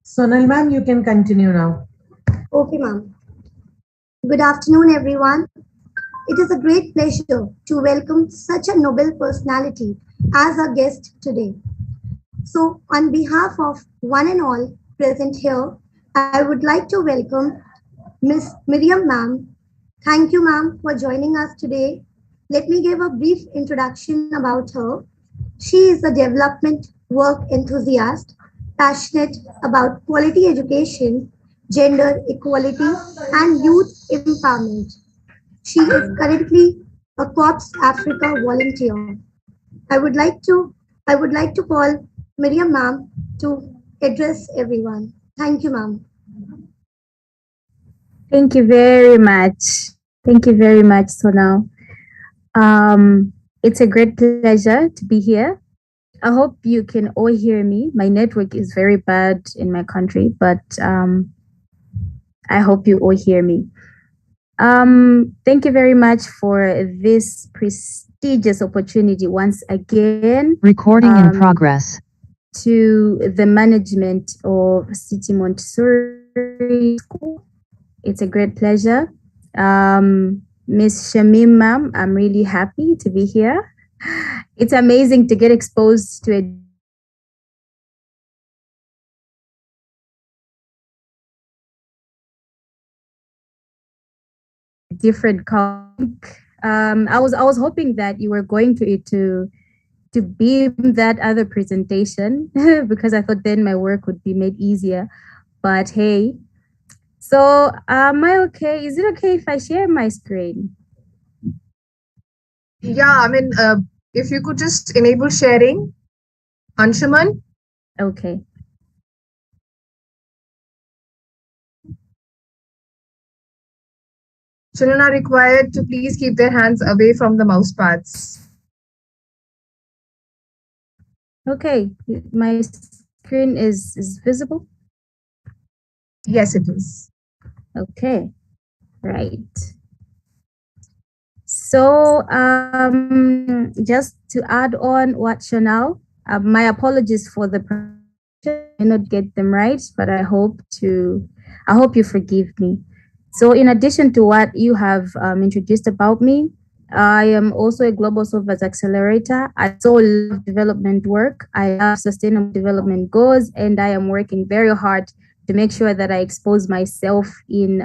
Sonal ma'am, you can continue now. Okay, ma'am. Good afternoon, everyone. It is a great pleasure to welcome such a noble personality as our guest today. So, on behalf of one and all present here, I would like to welcome Miss Miriam, ma'am. Thank you, ma'am, for joining us today. Let me give a brief introduction about her. She is a development work enthusiast, passionate about quality education, gender equality, and youth empowerment. She is currently a Corps Africa volunteer. I would like to I would like to call Miriam ma'am to address everyone. Thank you, ma'am. Thank you very much. Thank you very much, Sonal. It's a great pleasure to be here. I hope you can all hear me. My network is very bad in my country, but I hope you all hear me. Thank you very much for this prestigious opportunity once again. Recording in progress. To the management of City Montessori School. It's a great pleasure. Miss Shamim, ma'am, I'm really happy to be here. It's amazing to get exposed to a different colleague. I was hoping that you were going to beam that other presentation because I thought then my work would be made easier. But hey, so am I okay? Is it okay if I share my screen? Yeah, if you could just enable sharing, Anshuman. Okay. Children are required to please keep their hands away from the mouse pads. Okay, my screen is visible? Yes, it is. Okay, right. So just to add on what Chanel, my apologies for the pronunciation. I may not get them right, but I hope you forgive me. So in addition to what you have introduced about me, I am also a Global Solvers Accelerator. I so love development work. I love sustainable development goals, and I am working very hard to make sure that I expose myself in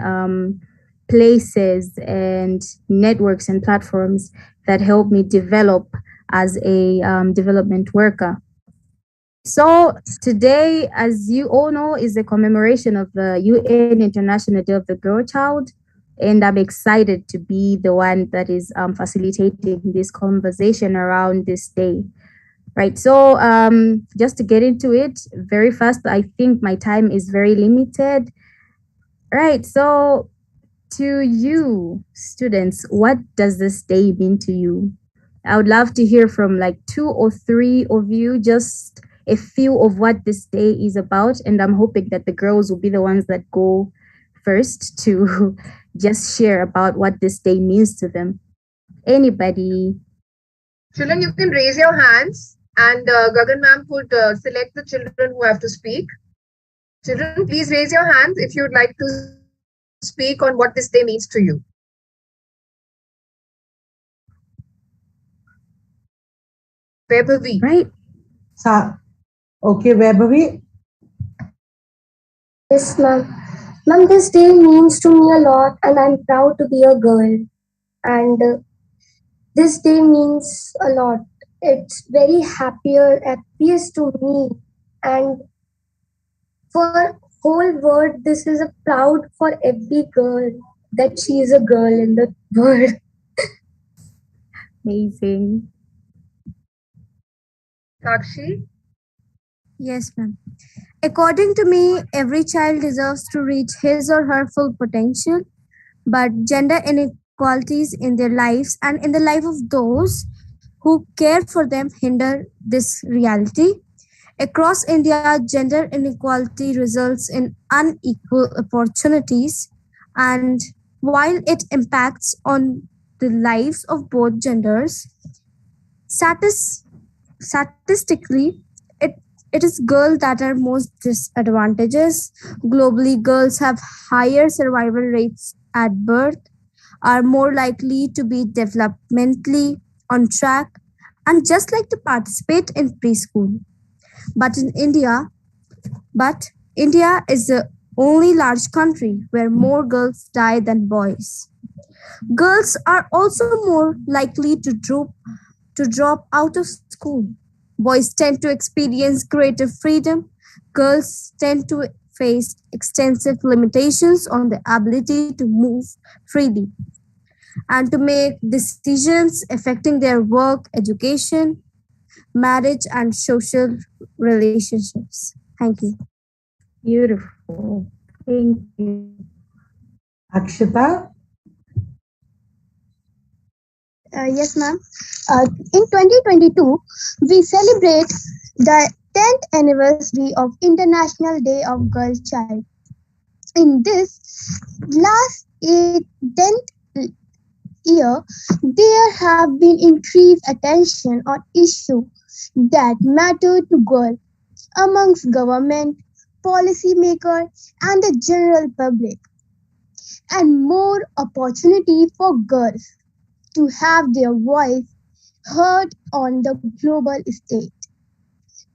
places and networks and platforms that help me develop as a development worker. So today, as you all know, is a commemoration of the UN International Day of the Girl Child. And I'm excited to be the one that is facilitating this conversation around this day. Right. So just to get into it very fast, I think my time is very limited. Right. So to you, students, what does this day mean to you? I would love to hear from like 2 or 3 of you, just a few of what this day is about. And I'm hoping that the girls will be the ones that go first to just share about what this day means to them. Anybody? Children, you can raise your hands and Gagan ma'am could select the children who have to speak. Children, please raise your hands if you would like to speak on what this day means to you. Vaibhavi. Right. Okay, Vaibhavi. Yes, ma'am. Ma'am, this day means to me a lot, and I'm proud to be a girl. And this day means a lot. It's very happiest to me, and for whole world, this is a proud for every girl that she is a girl in the world. Amazing. Sakshi. Yes, ma'am. According to me, every child deserves to reach his or her full potential, but gender inequalities in their lives and in the life of those who care for them hinder this reality. Across India, gender inequality results in unequal opportunities, and while it impacts on the lives of both genders, statistically, it it is girls that are most disadvantages. Globally, girls have higher survival rates at birth, are more likely to be developmentally on track, and just like to participate in preschool. But in India, but India is the only large country where more girls die than boys. Girls are also more likely to drop out of school. Boys tend to experience greater freedom. Girls tend to face extensive limitations on the ability to move freely and to make decisions affecting their work, education, marriage, and social relationships. Thank you. Beautiful. Thank you. Akshita? Yes, ma'am. In 2022, we celebrate the 10th anniversary of International Day of Girl Child. In this last 10th year, there have been increased attention on issues that matter to girls amongst government, policymakers, and the general public, and more opportunity for girls to have their voice heard on the global stage.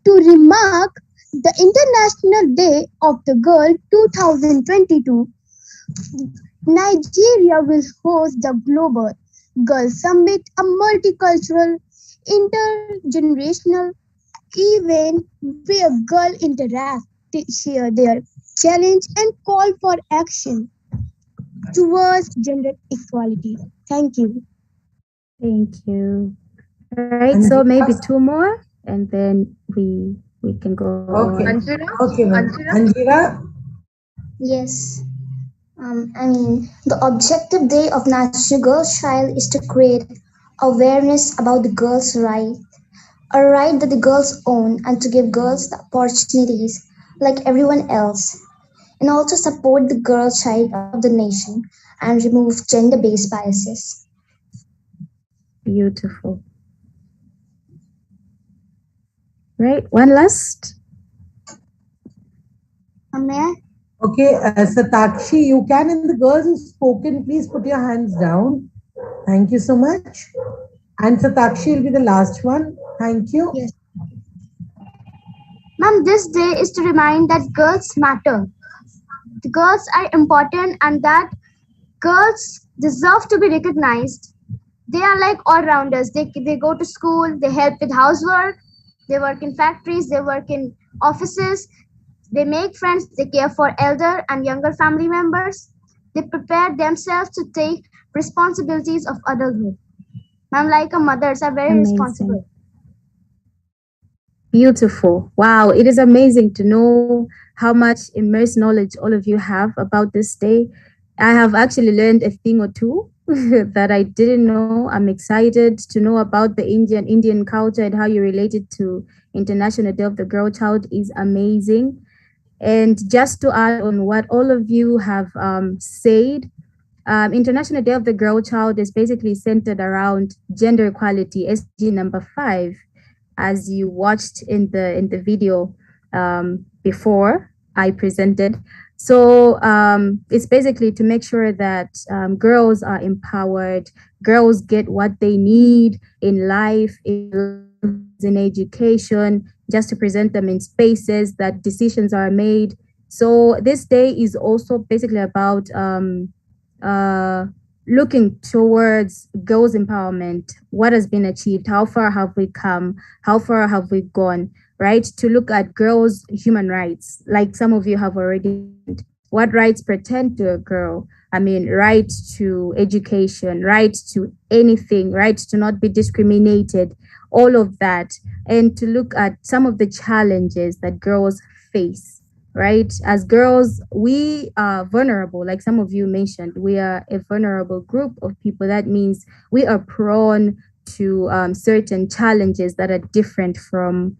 To remark the International Day of the Girl 2022, Nigeria will host the Global Girl Summit, a multicultural, intergenerational event where girls interact, share their challenge, and call for action towards gender equality. Thank you. Thank you. All right, so Anjira? maybe two more and then we can go on. Okay. Anjana? Okay, ma'am. Anjana? Anjira? Yes. The objective day of National Girls Child is to create awareness about the girls' right, a right that the girls own, and to give girls the opportunities like everyone else, and also support the girl child of the nation and remove gender-based biases. Beautiful. Right, one last. May I? Okay, Satakshi, you can, and the girls who've spoken, please put your hands down. Thank you so much. And Satakshi will be the last one. Thank you. Yes. Ma'am, this day is to remind that girls matter. The girls are important and that girls deserve to be recognized. They are like all rounders. They go to school, they help with housework, they work in factories, they work in offices, they make friends, they care for elder and younger family members. They prepare themselves to take responsibilities of adulthood. Ma'am, like a mothers are very Amazing. responsible. Beautiful. Wow, it is amazing to know how much immersed knowledge all of you have about this day. I have actually learned a thing or two that I didn't know. I'm excited to know about the Indian culture and how you relate it to International Day of the Girl Child is amazing. And just to add on what all of you have said, International Day of the Girl Child is basically centered around gender equality, SG number 5, as you watched in the video before I presented. So it's basically to make sure that girls are empowered, girls get what they need in life, in education, just to present them in spaces that decisions are made. So this day is also basically about uh, looking towards girls' empowerment. What has been achieved? How far have we come? How far have we gone? Right? To look at girls' human rights, like some of you have already mentioned. What rights pertain to a girl? I mean, right to education, right to anything, right to not be discriminated, all of that. And to look at some of the challenges that girls face, right? As girls, we are vulnerable, like some of you mentioned. We are a vulnerable group of people. That means we are prone to certain challenges that are different from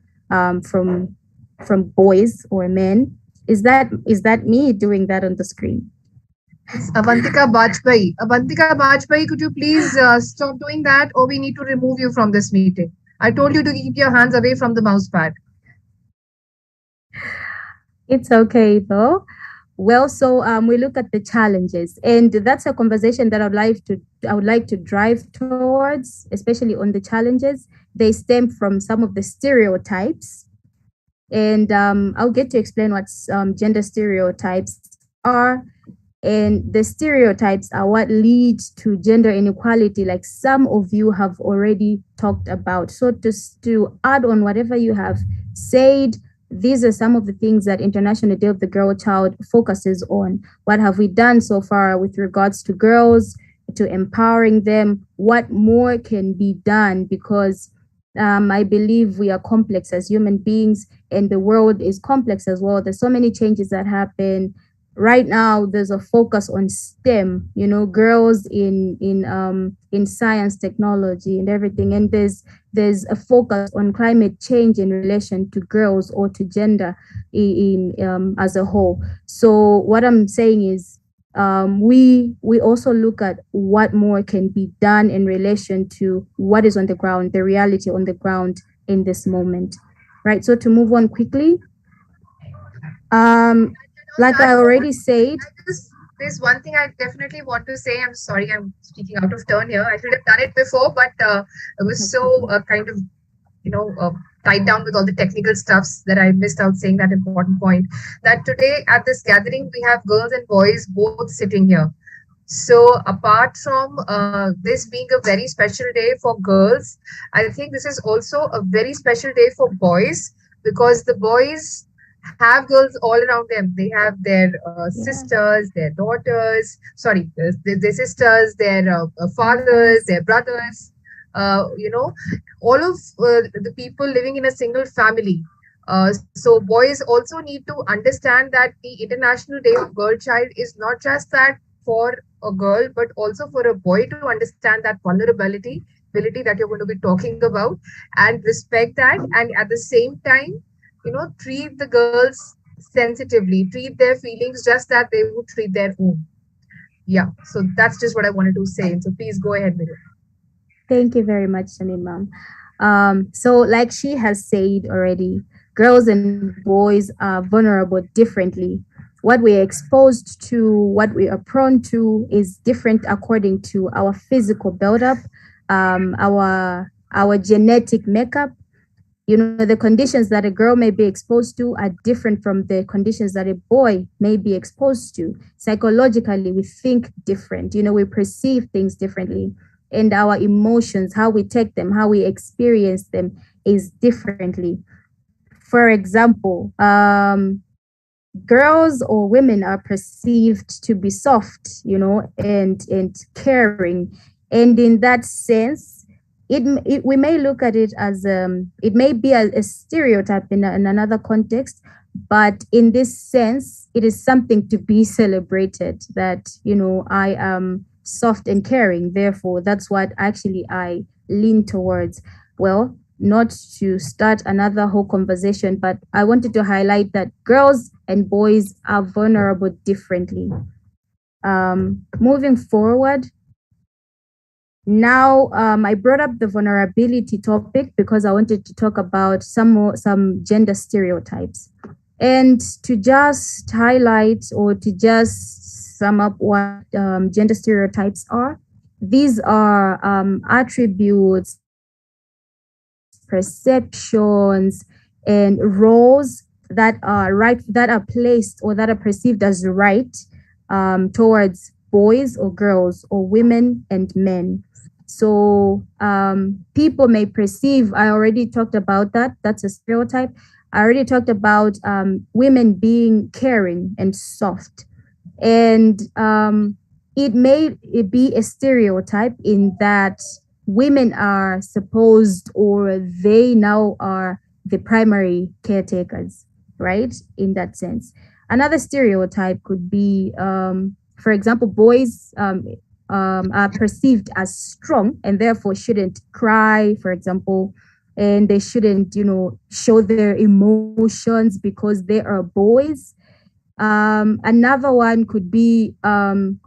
boys or men. Is that me doing that on the screen? It's Avantika Bajpai. Avantika Bajpai, could you please stop doing that, or we need to remove you from this meeting? I told you to keep your hands away from the mouse pad. It's okay though. Well, so we look at the challenges, and that's a conversation that I would like to drive towards, especially on the challenges. They stem from some of the stereotypes, and I'll get to explain what gender stereotypes are. And the stereotypes are what leads to gender inequality, like some of you have already talked about. So to add on whatever you have said, these are some of the things that International Day of the Girl Child focuses on. What have we done so far with regards to girls, to empowering them? What more can be done? Because I believe we are complex as human beings, and the world is complex as well. There's so many changes that happen right now. There's a focus on STEM, you know, girls in science, technology, and everything. And there's a focus on climate change in relation to girls or to gender in as a whole. So what I'm saying is, we also look at what more can be done in relation to what is on the ground, the reality on the ground in this moment, right? So to move on quickly, um, On like I that note, already said. there's one thing I definitely want to say. I'm sorry, I'm speaking out of turn here. I should have done it before, but it was No so problem. kind of, you know, tied down with all the technical stuffs that I missed out saying that important point. That today at this gathering we have girls and boys both sitting here. So apart from this being a very special day for girls, I think this is also a very special day for boys, because the boys have girls all around them. They have their Yeah. sisters, their daughters, sorry, their sisters, their fathers, Yes. their brothers, you know, all of the people living in a single family. So boys also need to understand that the International Day of Girl Child is not just that for a girl, but also for a boy to understand that vulnerability ability that you're going to be talking about, and respect that, and at the same time, you know, treat the girls sensitively, treat their feelings just that they would treat their own. Yeah, so that's just what I wanted to say. So please go ahead, Miriam. Thank you very much, Shamima. So, like she has said already, girls and boys are vulnerable differently. What we are exposed to, what we are prone to, is different according to our physical buildup, our genetic makeup. You know, the conditions that a girl may be exposed to are different from the conditions that a boy may be exposed to. Psychologically, we think different. You know, we perceive things differently. And our emotions, how we take them, how we experience them, is differently. For example, girls or women are perceived to be soft, you know, and caring, and in that sense, we may look at it as it may be a stereotype in another context, but in this sense, it is something to be celebrated. That, you know, I am soft and caring, therefore that's what actually I lean towards. Well, not to start another whole conversation, but I wanted to highlight that girls and boys are vulnerable differently. Moving forward, now I brought up the vulnerability topic because I wanted to talk about some gender stereotypes. And to just highlight or to just sum up what gender stereotypes are, these are attributes, perceptions, and roles that are placed or that are perceived as right towards boys or girls or women and men. So people may perceive, I already talked about that. That's a stereotype. I already talked about women being caring and soft. And it be a stereotype in that women are supposed, or they now are the primary caretakers, right? In that sense. Another stereotype could be, for example, boys are perceived as strong and therefore shouldn't cry, for example, and they shouldn't, you know, show their emotions because they are boys. Another one could be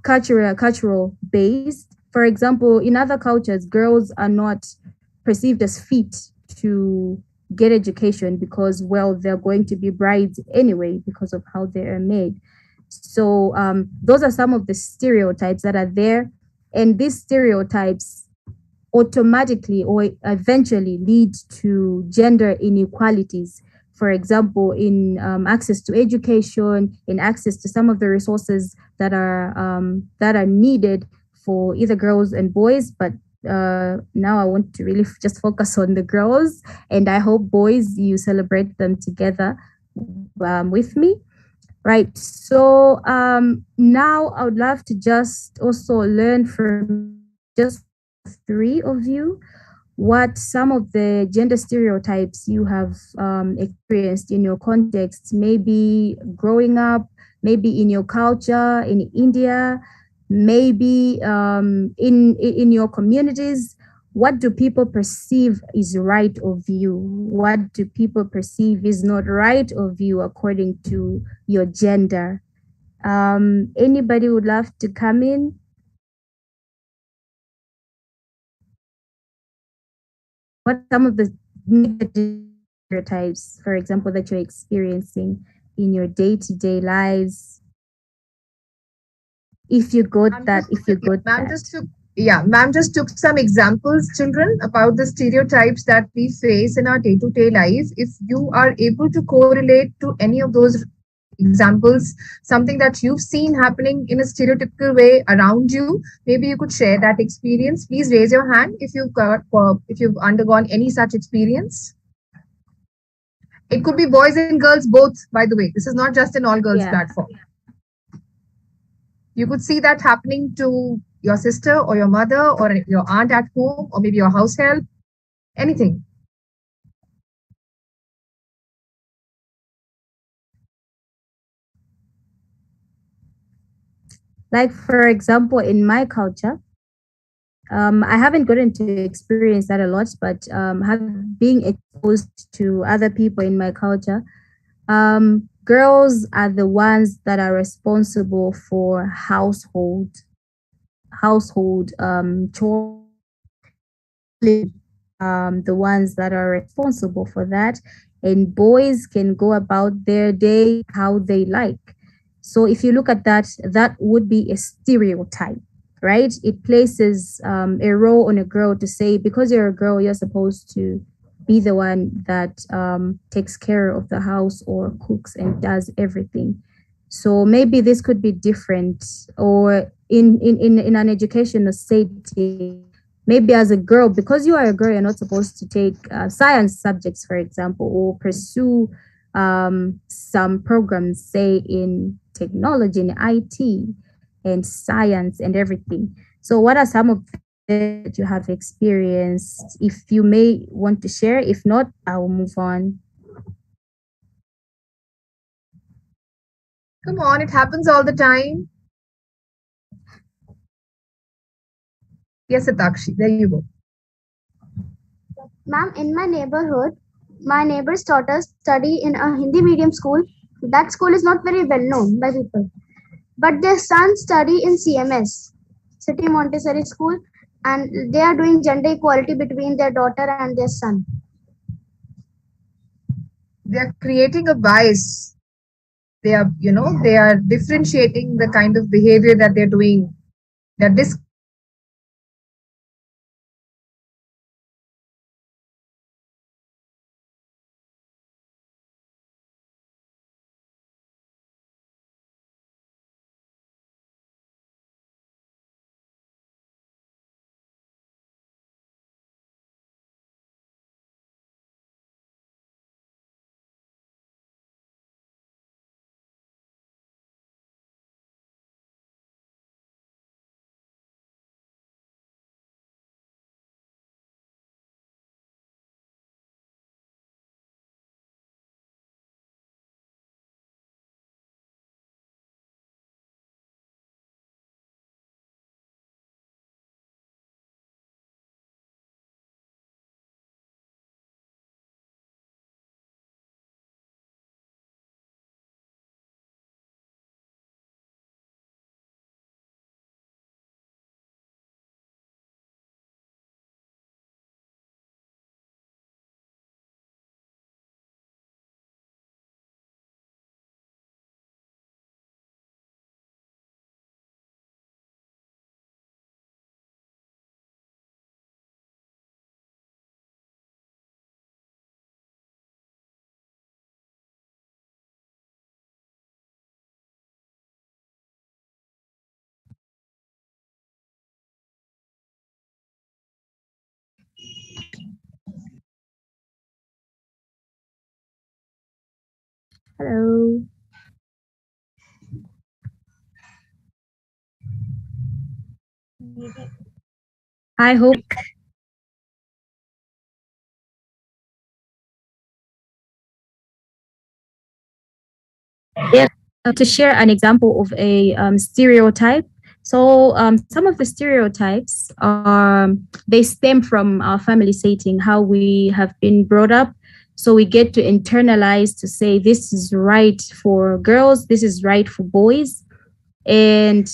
cultural based. For example, in other cultures, girls are not perceived as fit to get education because, well, they're going to be brides anyway because of how they are made. So those are some of the stereotypes that are there, and these stereotypes automatically or eventually lead to gender inequalities. For example, in access to education, in access to some of the resources that are needed for either girls and boys. But now I want to really just focus on the girls, and I hope boys you celebrate them together with me. Right. So now I would love to just also learn from just from the three of you what some of the gender stereotypes you have experienced in your context, maybe growing up, maybe in your culture in India, maybe in your communities. What do people perceive is right of you? What do people perceive is not right of you according to your gender? Anybody would love to come in? What are some of the negative stereotypes, for example, that you're experiencing in your day-to-day lives? If you got Ma'am that, just, if you yeah, got ma'am that. just took, yeah, ma'am just took some examples, children, about the stereotypes that we face in our day-to-day life. If you are able to correlate to any of those examples, something that you've seen happening in a stereotypical way around you, maybe you could share that experience. Please raise your hand if you've undergone any such experience. It could be boys and girls both, by the way. This is not just an all girls Yeah. platform. You could see that happening to your sister or your mother or your aunt at home or maybe your house help, anything. Like, for example, in my culture, I haven't gotten to experience that a lot, but have being exposed to other people in my culture, girls are the ones that are responsible for household chores, the ones that are responsible for that, and boys can go about their day how they like. So if you look at that, that would be a stereotype, right? It places a role on a girl to say, because you're a girl, you're supposed to be the one that takes care of the house or cooks and does everything. So maybe this could be different, or in an educational setting, maybe as a girl, because you are a girl, you're not supposed to take science subjects, for example, or pursue some programs, say in technology, in IT, and science and everything. So, what are some of that you have experienced? If you may want to share, if not, I will move on. Come on, it happens all the time. Yes, Satakshi, there you go. Ma'am, in my neighborhood, my neighbors' daughters study in a Hindi medium school. That school is not very well known by people. But their sons study in CMS, City Montessori School, and they are doing gender equality between their daughter and their son. They are creating a bias. They are differentiating the kind of behavior that they're doing. They're discriminating against Hello. I hope yes, to share an example of a stereotype. So some of the stereotypes they stem from our family setting, how we have been brought up. So we get to internalize to say this is right for girls, this is right for boys, and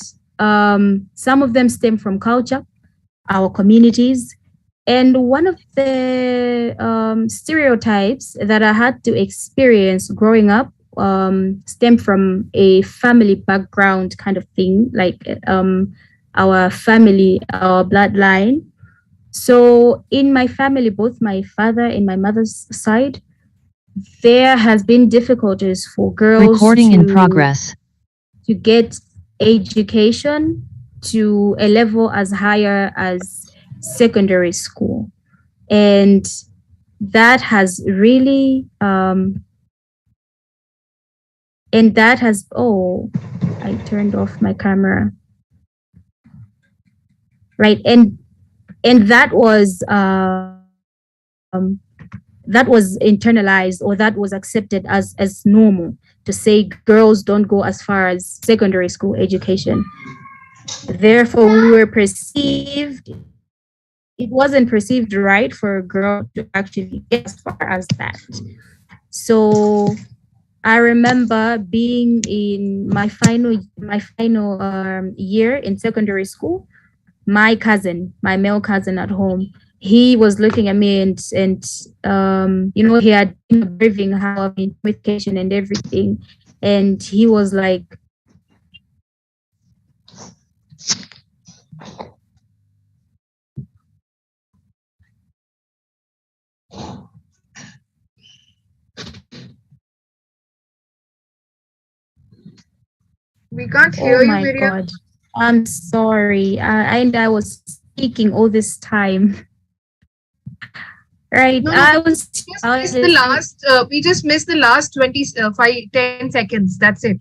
some of them stem from culture, our communities. And one of the stereotypes that I had to experience growing up stemmed from a family background kind of thing, like our family, our bloodline. So in my family, both my father and my mother's side, there has been difficulties for girls Recording in progress. to get education to a level as higher as secondary school. And that has really and that has oh, I turned off my camera. Right. And that was internalized, or that was accepted as normal, to say girls don't go as far as secondary school education. Therefore we were perceived, it wasn't perceived right for a girl to actually get as far as that. So I remember being in my final year in secondary school. My cousin, my male cousin at home, he was looking at me and he had been observing how I'm in education and everything, and he was like, We can't "Oh hear you, my Miriam. God, I'm sorry," and I was speaking all this time. Right, No, no, I was just I missed the was last. We just missed the last 10 seconds. That's it.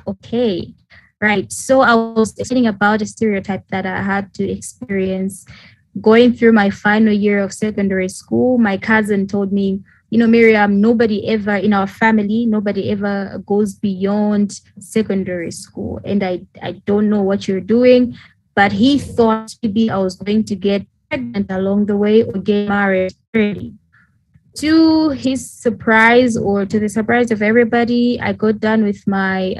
Okay. Right. So I was explaining about a stereotype that I had to experience going through my final year of secondary school. My cousin told me, Miriam, nobody ever in our family, nobody ever goes beyond secondary school. And I don't know what you're doing, but he thought maybe I was going to get pregnant along the way or get married early. To his surprise, or to the surprise of everybody, I got done with my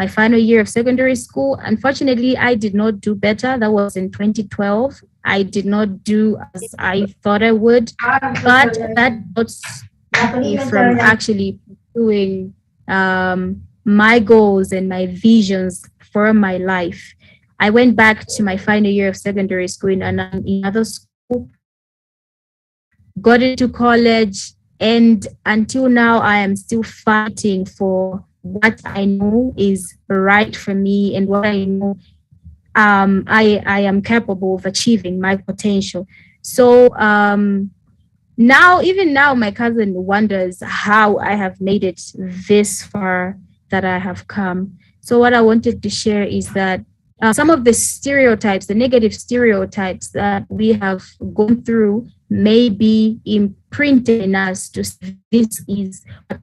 final year of secondary school. Unfortunately, I did not do better. That was in 2012. I did not do as I thought I would, but that did not stop me from actually pursuing my goals and my visions for my life. I went back to my final year of secondary school in another school, got into college, and until now I am still fighting for what I know is right for me and what I know I am capable of achieving my potential. So even now my cousin wonders how I have made it this far that I have come. So what I wanted to share is that some of the stereotypes, the negative stereotypes that we have gone through, may be imprinted in us to say this is a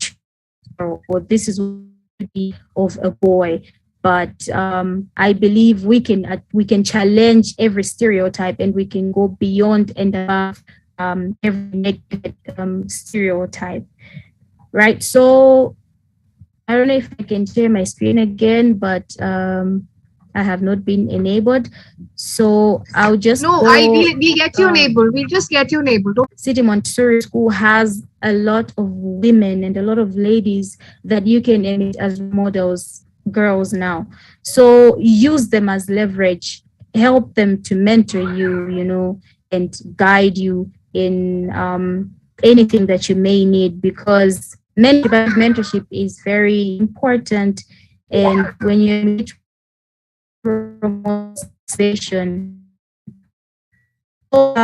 girl, or this is what should be of a boy. But I believe we can challenge every stereotype, and we can go beyond and above every negative stereotype. Right. So I don't know if I can share my screen again, but I have not been enabled. So I'll just No, go. we'll get you enabled. We'll just get you enabled. City Montessori School has a lot of women and a lot of ladies that you can emit as models, girls now. So use them as leverage, help them to mentor you, and guide you in anything that you may need, because mentorship is very important. And when you meet motivation, so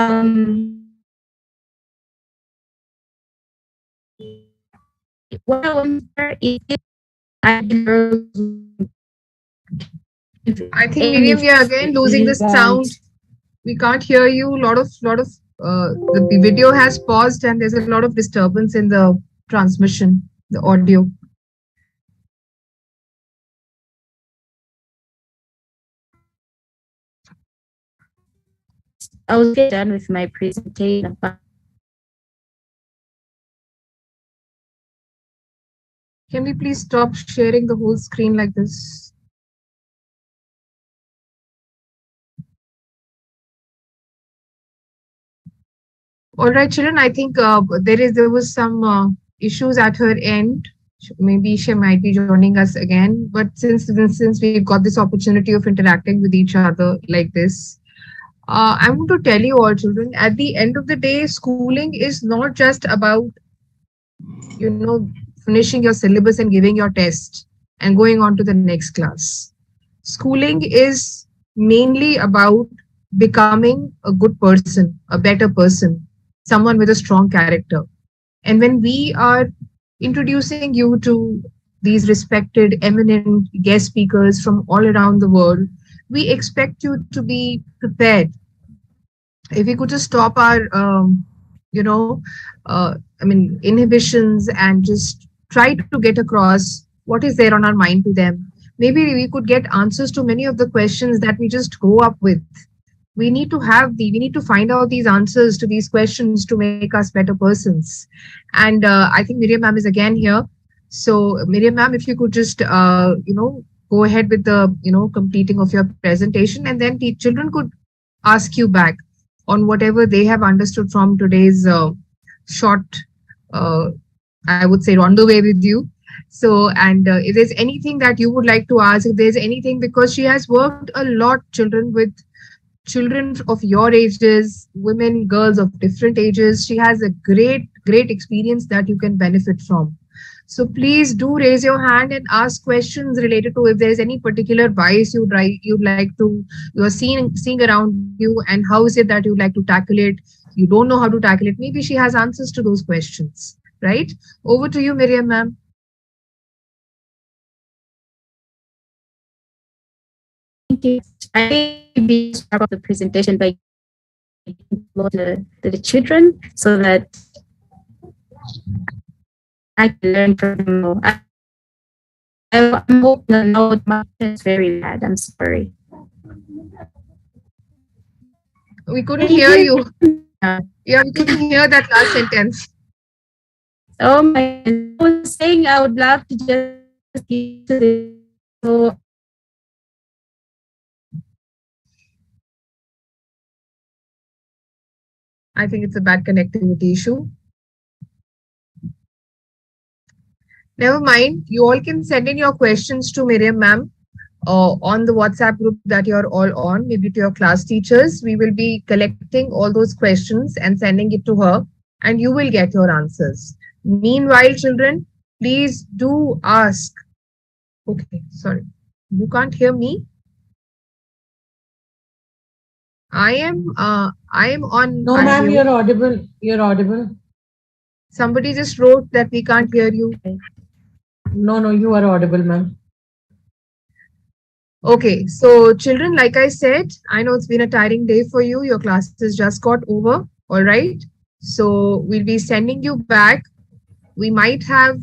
what I wonder is if ideal girls I think any Miriam, we are again losing the sound. We can't hear you. The video has paused and there's a lot of disturbance in the transmission, the audio. I was getting done with my presentation, but Can we please stop sharing the whole screen like this? All right, children. I think there was some issues at her end. Maybe she might be joining us again. But since we've got this opportunity of interacting with each other like this, I want to tell you all, children. At the end of the day, schooling is not just about finishing your syllabus and giving your test and going on to the next class. Schooling is mainly about becoming a good person, a better person, someone with a strong character. And when we are introducing you to these respected, eminent guest speakers from all around the world, we expect you to be prepared. If we could just stop our, you know, inhibitions and just try to get across what is there on our mind to them, maybe we could get answers to many of the questions that we just grow up with. We need to find out these answers to these questions to make us better persons. And I think Miriam ma'am is again here. So Miriam ma'am, if you could just go ahead with the completing of your presentation, and then the children could ask you back on whatever they have understood from today's short, uh, I would say, rendezvous with you. So, and if there's anything that you would like to ask, if there's anything, because she has worked a lot, children, with children of your ages, women, girls of different ages. She has a great experience that you can benefit from. So please do raise your hand and ask questions related to if there's any particular bias you'd like to you're seeing around you, and how is it that you'd like to tackle it. You don't know how to tackle it. Maybe she has answers to those questions. Right? Over to you, Miriam, ma'am. thank you. I think we start off the presentation by to the children so that I can learn from them more. I'm hoping that now my is very bad. I'm sorry. We couldn't hear you. Yeah, we couldn't hear that last sentence. Oh my! I was saying I would love to just get to this. So I think it's a bad connectivity issue. Never mind. You all can send in your questions to Miriam ma'am on the WhatsApp group that you're all on, maybe to your class teachers. We will be collecting all those questions and sending it to her, and you will get your answers. Meanwhile, children, please do ask. Okay, sorry. You can't hear me? I am on. No, ma'am, you're audible. You're audible. Somebody just wrote that we can't hear you. No, you are audible, ma'am. Okay, so children, like I said, I know it's been a tiring day for you. Your classes just got over. All right. So we'll be sending you back. We might have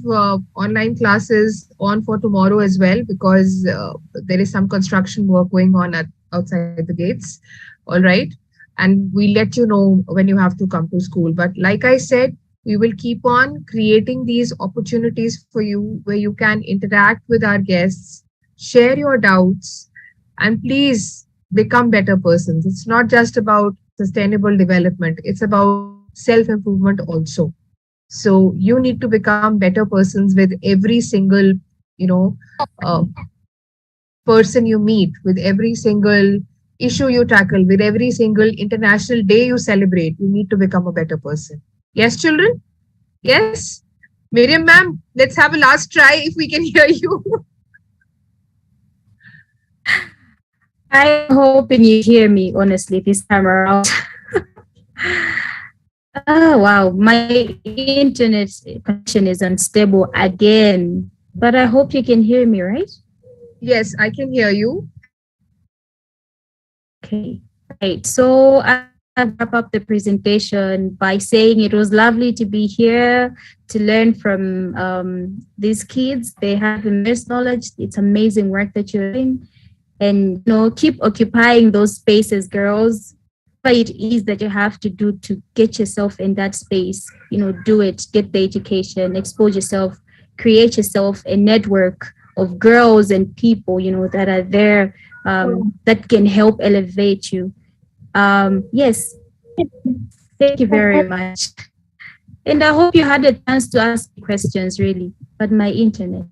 online classes on for tomorrow as well, because there is some construction work going on outside the gates. All right. And we'll let you know when you have to come to school. But like I said, we will keep on creating these opportunities for you where you can interact with our guests, share your doubts, and please become better persons. It's not just about sustainable development, it's about self improvement also. So you need to become better persons with every single, you know, uh, person you meet, with every single issue you tackle, with every single international day you celebrate. You need to become a better person. Yes, children? Yes? Miriam, ma'am, let's have a last try if we can hear you. I'm hoping you hear me, honestly, this time around. Wow, my internet connection is unstable again, but I hope you can hear me, right? Yes, I can hear you. Okay, right. So I would like to wrap up the presentation by saying it was lovely to be here to learn from these kids. They have immense knowledge. It's amazing work that you're doing. And keep occupying those spaces, girls. Whatever it is that you have to do to get yourself in that space, do it. Get the education, expose yourself, create yourself a network of girls and people that are there, that can help elevate you. Yes, thank you very much. And I hope you had a chance to ask questions, really, but my internet.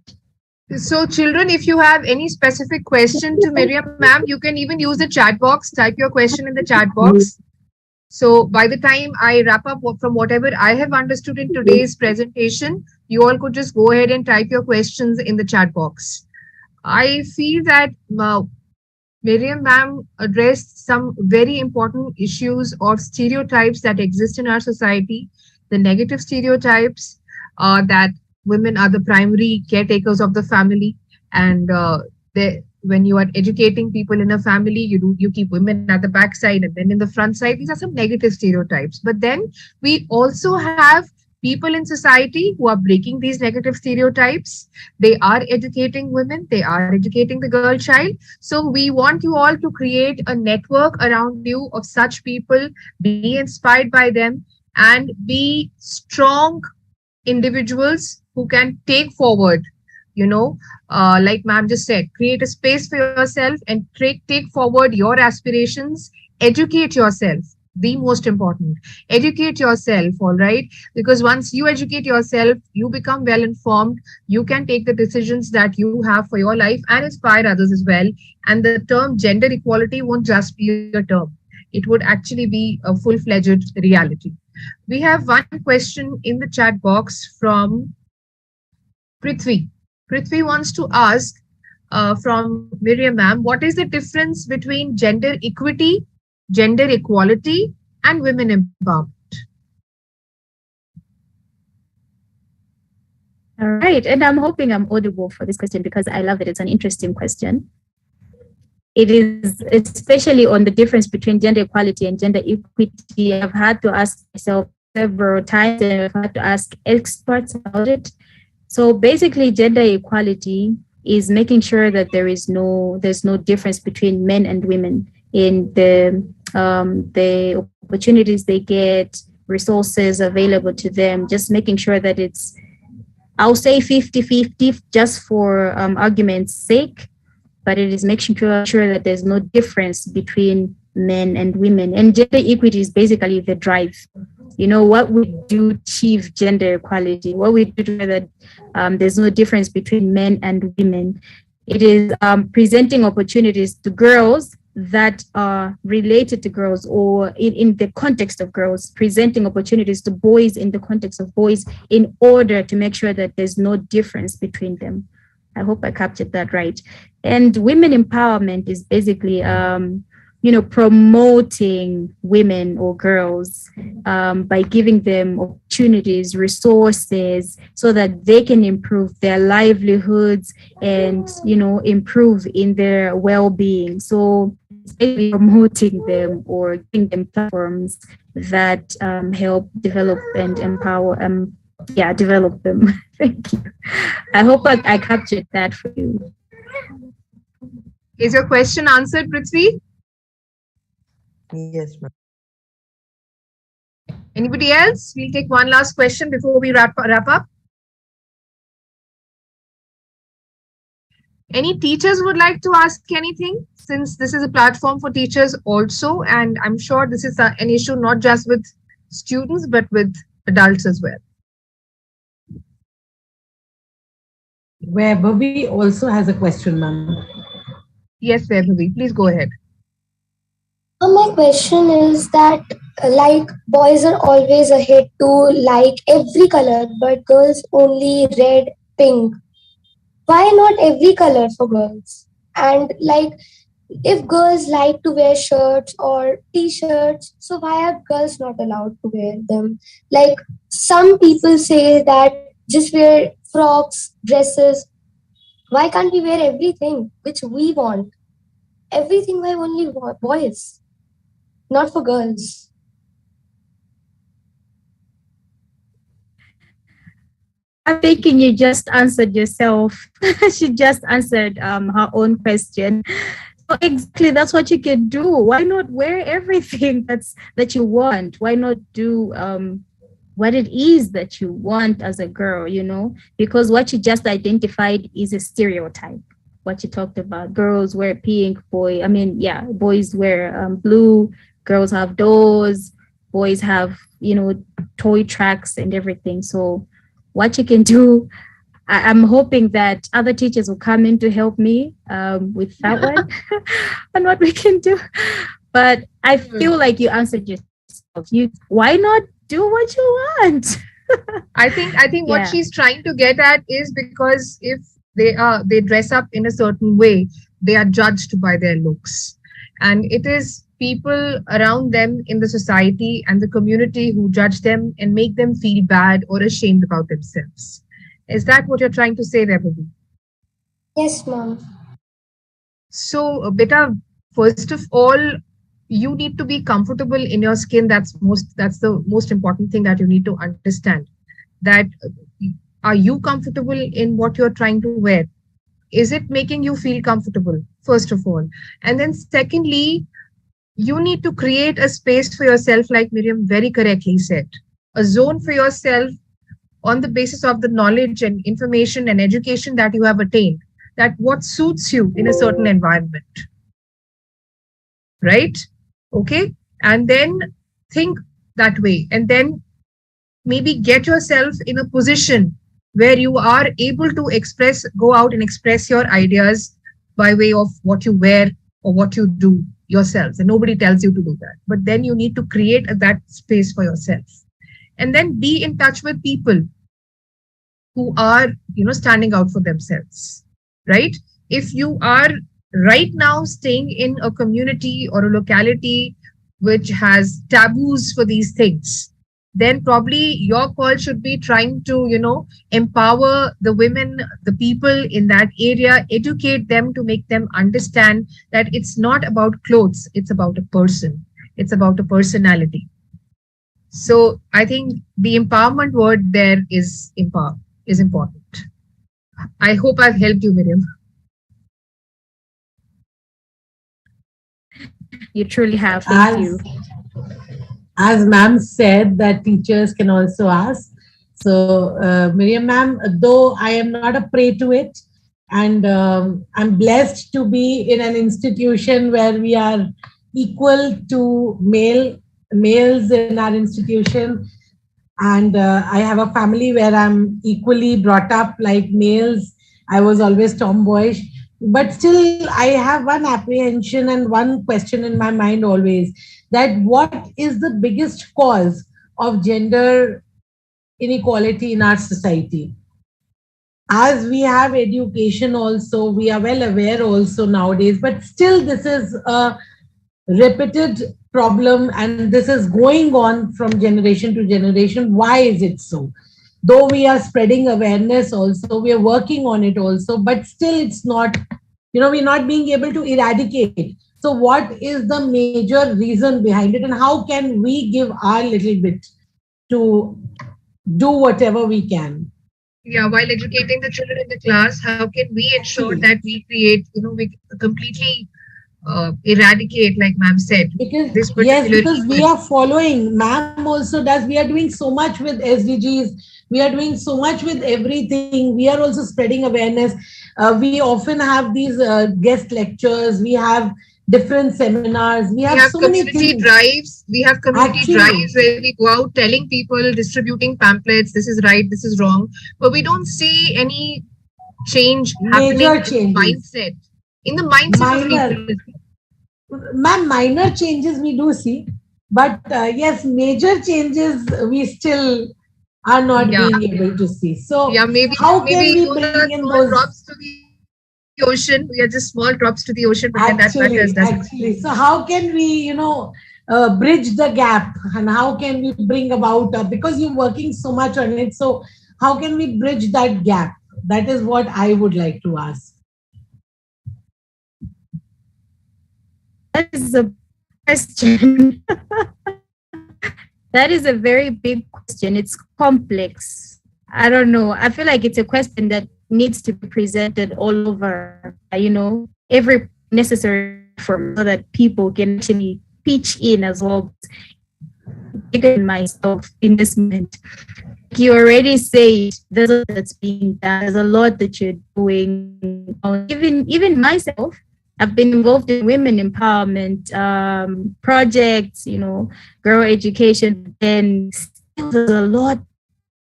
So, children, if you have any specific question to Miriam ma'am, you can even use the chat box, type your question in the chat box. So, by the time I wrap up from whatever I have understood in today's presentation, you all could just go ahead and type your questions in the chat box. I feel that Miriam ma'am addressed some very important issues of stereotypes that exist in our society, the negative stereotypes that women are the primary caretakers of the family, and when you are educating people in a family, you keep women at the back side and then in the front side. These are some negative stereotypes. But then we also have people in society who are breaking these negative stereotypes. They are educating women, they are educating the girl child. So we want you all to create a network around you of such people, be inspired by them, and be strong individuals who can take forward, like ma'am just said, create a space for yourself and take forward your aspirations, educate yourself. The most important, educate yourself, all right? Because once you educate yourself, you become well informed, you can take the decisions that you have for your life and inspire others as well. And the term gender equality won't just be a term, it would actually be a full-fledged reality. We have one question in the chat box from Prithvi. Prithvi wants to ask from Miriam ma'am, what is the difference between gender equity, gender equality, and women empowerment? All right. And I'm hoping I'm audible for this question because I love it. It's an interesting question. It is especially on the difference between gender equality and gender equity. I've had to ask myself several times and I've had to ask experts about it. So basically, gender equality is making sure that there's no difference between men and women in the opportunities they get, resources available to them, just making sure that it's, I'll say 50-50 just for argument's sake, but it is making sure that there's no difference between men and women. And gender equity is basically the drive. What we do to achieve gender equality, what we do to ensure that there's no difference between men and women. It is presenting opportunities to girls that are related to girls, or in the context of girls, presenting opportunities to boys in the context of boys, in order to make sure that there's no difference between them. I hope I captured that right. And women empowerment is basically, promoting women or girls by giving them opportunities, resources, so that they can improve their livelihoods and, improve in their well-being. So it's basically promoting them or giving them platforms that help develop and empower develop them. Thank you. I hope I captured that for you. Is your question answered, Prithvi? Yes, ma'am. Anybody else? We'll take one last question before we wrap up. Any teachers would like to ask anything, since this is a platform for teachers also, and I'm sure this is an issue not just with students but with adults as well. Where Bobby also has a question, ma'am. Yes, Vaibhavi, please go ahead. My question is that, like, boys are always ahead to like every color, but girls only red, pink. Why not every color for girls? And like, If girls like to wear shirts or t-shirts, so why are girls not allowed to wear them? Like, some people say that just wear frocks, dresses. Why can't we wear everything which we want? Everything by only boys, not for girls. I'm thinking you just answered yourself. She just answered her own question. So exactly, that's what you can do. Why not wear everything that you want? Why not do what it is that you want as a girl? Because what you just identified is a stereotype. What you talked about, girls wear pink, boys wear blue, girls have those, boys have toy tracks and everything. So what you can do, I'm hoping that other teachers will come in to help me with that one and what we can do. But I feel like you answered yourself. Why not do what you want? I think what Yeah. she's trying to get at is because if they dress up in a certain way, they are judged by their looks. And it is people around them in the society and the community who judge them and make them feel bad or ashamed about themselves. Is that what you're trying to say there, Babu? Yes, mom. So, beta, first of all, you need to be comfortable in your skin. That's the most important thing that you need to understand. That are you comfortable in what you're trying to wear? Is it making you feel comfortable, first of all? And then secondly, you need to create a space for yourself, like Miriam very correctly said, a zone for yourself on the basis of the knowledge and information and education that you have attained, that what suits you in a certain environment, right? Okay. And then think that way. And then maybe get yourself in a position where you are able to go out and express your ideas by way of what you wear or what you do yourself. And nobody tells you to do that. But then you need to create that space for yourself. And then be in touch with people who are, standing out for themselves, right? If you are right now staying in a community or a locality which has taboos for these things, then probably your call should be trying to, empower the women, the people in that area, educate them to make them understand that it's not about clothes, it's about a person, it's about a personality. So I think the empowerment word there is important. I hope I've helped you, Miriam. You truly Yes, have. Thank you. as ma'am said, that teachers can also ask. So, Miriam ma'am, though I am not a prey to it, and I'm blessed to be in an institution where we are equal to males in our institution, and I have a family where I'm equally brought up like males. I was always tomboyish, but still I have one apprehension and one question in my mind always, that what is the biggest cause of gender inequality in our society? As we have education also, we are well aware also nowadays, but still this is a repeated problem, and this is going on from generation to generation. Why is it so? Though we are spreading awareness also, we are working on it also, but still it's not, we're not being able to eradicate. So what is the major reason behind it, and how can we give our little bit to do whatever we can? Yeah, while educating the children in the class, how can we ensure Actually, that we create, we completely eradicate, like ma'am said, because this yes, particular because we evil? are following, ma'am also does, we are doing so much with SDGs, we are doing so much with everything, we are also spreading awareness. We often have these guest lectures, we have different seminars, we We have have so many community things. drives. We have community Actually, drives where we go out telling people, distributing pamphlets, this is right, this is wrong. But we don't see any change happening major in the changes, mindset, of minor, people. ma'am, minor changes we do see, but yes, major changes we still are not Yeah, being able to see. So yeah, maybe how can maybe we those are bring in small those? drops to the ocean. the ocean. We are just small drops to the ocean, but then that matters, Actually, doesn't it? actually. So how can we, bridge the gap, and how can we bring about, because you're working so much on it, so how can we bridge that gap? That is what I would like to ask. That is a question. That is a very big question. It's complex. I don't know. I feel like it's a question that needs to be presented all over, every necessary platform so that people can actually pitch in as well. Bigger than myself in this moment. You already said there's a lot that's being done. There's a lot that you're doing. Even myself, I've been involved in women empowerment projects, girl education. And still there's a lot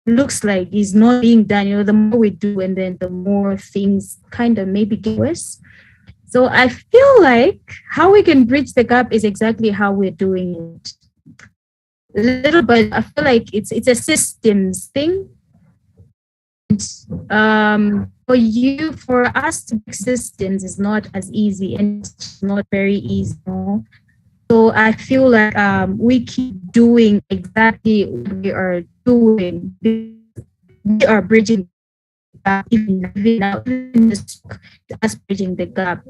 looks like is not being done. The more we do, and then the more things kind of maybe get worse. So I feel like how we can bridge the gap is exactly how we're doing it. Little, but I feel like it's a systems thing. For us to make systems is not as easy, and it's not very easy. So I feel like we keep doing exactly what we are doing. We are bridging the gap, even now, even us bridging the gap.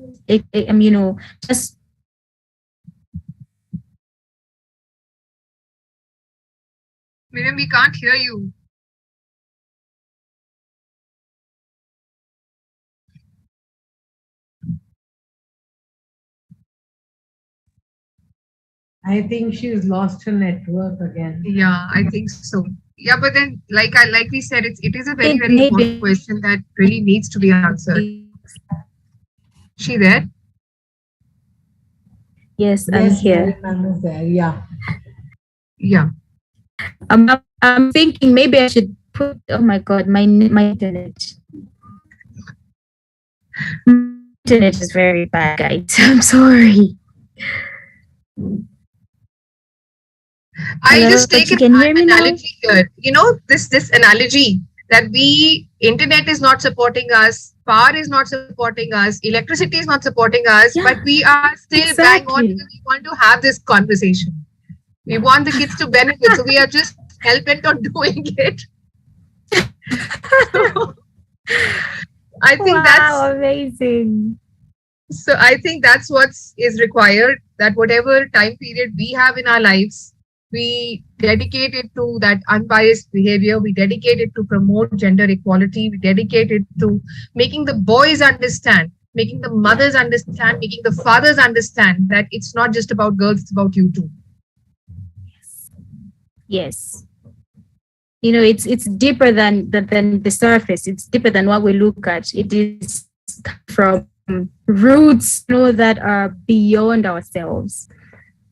Just Miriam, we can't hear you. I think she's lost her network again. Yeah, I think so. Yeah, but then, like we said, it is a very very important maybe. question that really needs to be answered. She there? Yes, I'm Yes, here. Mary is there. Yeah. Yeah. I'm thinking maybe I should put. Oh my God, my internet. My internet is very bad, guys. I'm sorry. I'll Hello, just take you an can hear me now? analogy here. This analogy that internet is not supporting us, power is not supporting us, electricity is not supporting us, but we are still bang on because we want to have this conversation. We want the kids to benefit, so we are just hell bent on doing it. I think that's amazing. So I think that's what is required, that whatever time period we have in our lives, we dedicate it to that unbiased behavior. We dedicate it to promote gender equality. We dedicate it to making the boys understand, making the mothers understand, making the fathers understand that it's not just about girls, it's about you too. Yes. It's deeper than the surface. It's deeper than what we look at. It is from roots, that are beyond ourselves.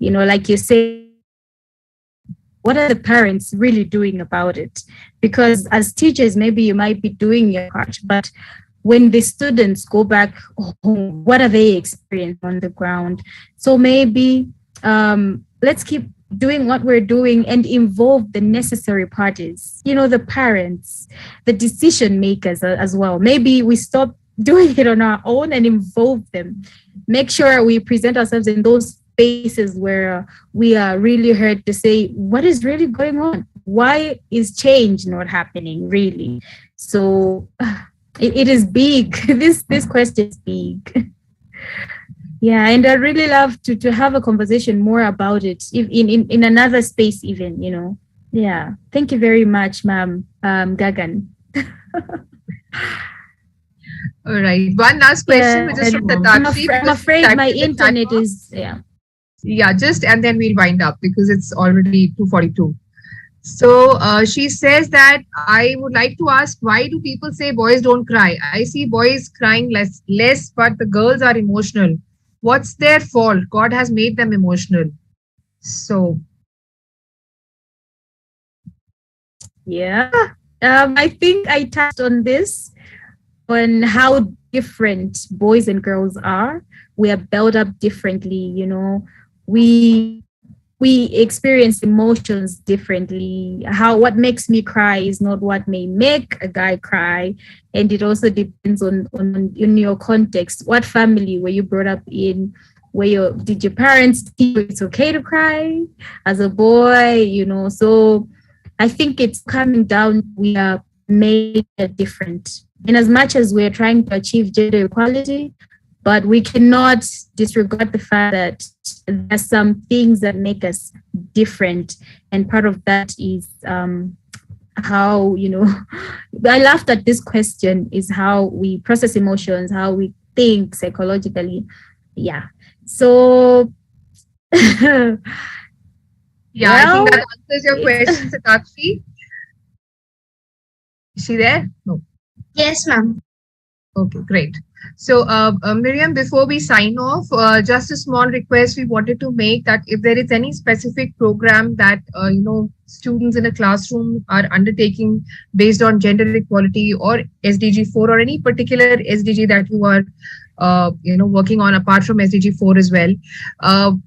Like you say, what are the parents really doing about it? Because as teachers, maybe you might be doing your part, but when the students go back home, what are they experiencing on the ground? So maybe let's keep doing what we're doing and involve the necessary parties, the parents, the decision makers as well. Maybe we stop doing it on our own and involve them. Make sure we present ourselves in those spaces where we are really heard to say what is really going on. Why is change not happening really? So it is big. This question is big. Yeah, and I really love to have a conversation more about it in another space even, Yeah. Thank you very much, ma'am, Gagan. All right. One last question, which is from Tatakshi. I'm afraid my internet is, Yeah, and then we'll wind up because it's already 2:42. So she says that I would like to ask, why do people say boys don't cry? I see boys crying less, but the girls are emotional. What's their fault? God has made them emotional. So. Yeah. I think I touched on this, on how different boys and girls are. We are built up differently, we we experience emotions differently. What makes me cry is not what may make a guy cry, and it also depends on in your context. What family were you brought up in? Did your parents teach you it's okay to cry as a boy? So I think it's coming down. We are made different, in as much as we're trying to achieve gender equality, but we cannot disregard the fact that there's some things that make us different, and part of that is how I laughed at this question, is how we process emotions, how we think psychologically. Yeah. So Yeah, I think that answers your it's question, Satakshi. Is she there? No. Yes, ma'am. Okay, great. So, Miriam, before we sign off, just a small request we wanted to make, that if there is any specific program that students in a classroom are undertaking based on gender equality or SDG 4, or any particular SDG that you are working on apart from SDG 4 as well,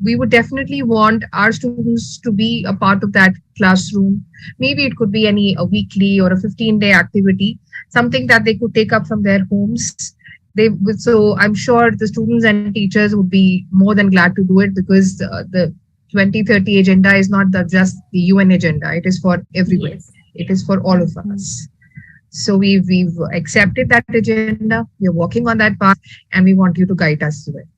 we would definitely want our students to be a part of that classroom. Maybe it could be a weekly or a 15-day activity, something that they could take up from their homes. So I'm sure the students and teachers would be more than glad to do it, because the 2030 agenda is not just the UN agenda. It is for everybody. yes. It is for all of us. So we've accepted that agenda. We're walking on that path, and we want you to guide us through it.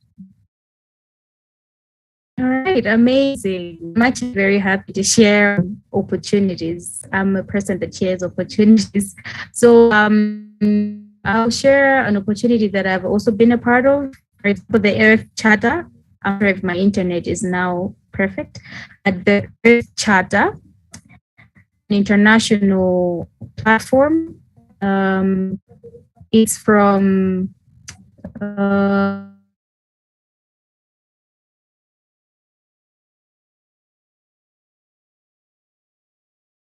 All right, amazing. I'm actually very happy to share opportunities. I'm a person that shares opportunities. So I'll share an opportunity that I've also been a part of. For example, the Earth Charter. I'm sorry if my internet is now perfect. At the Earth Charter, an international platform. It's from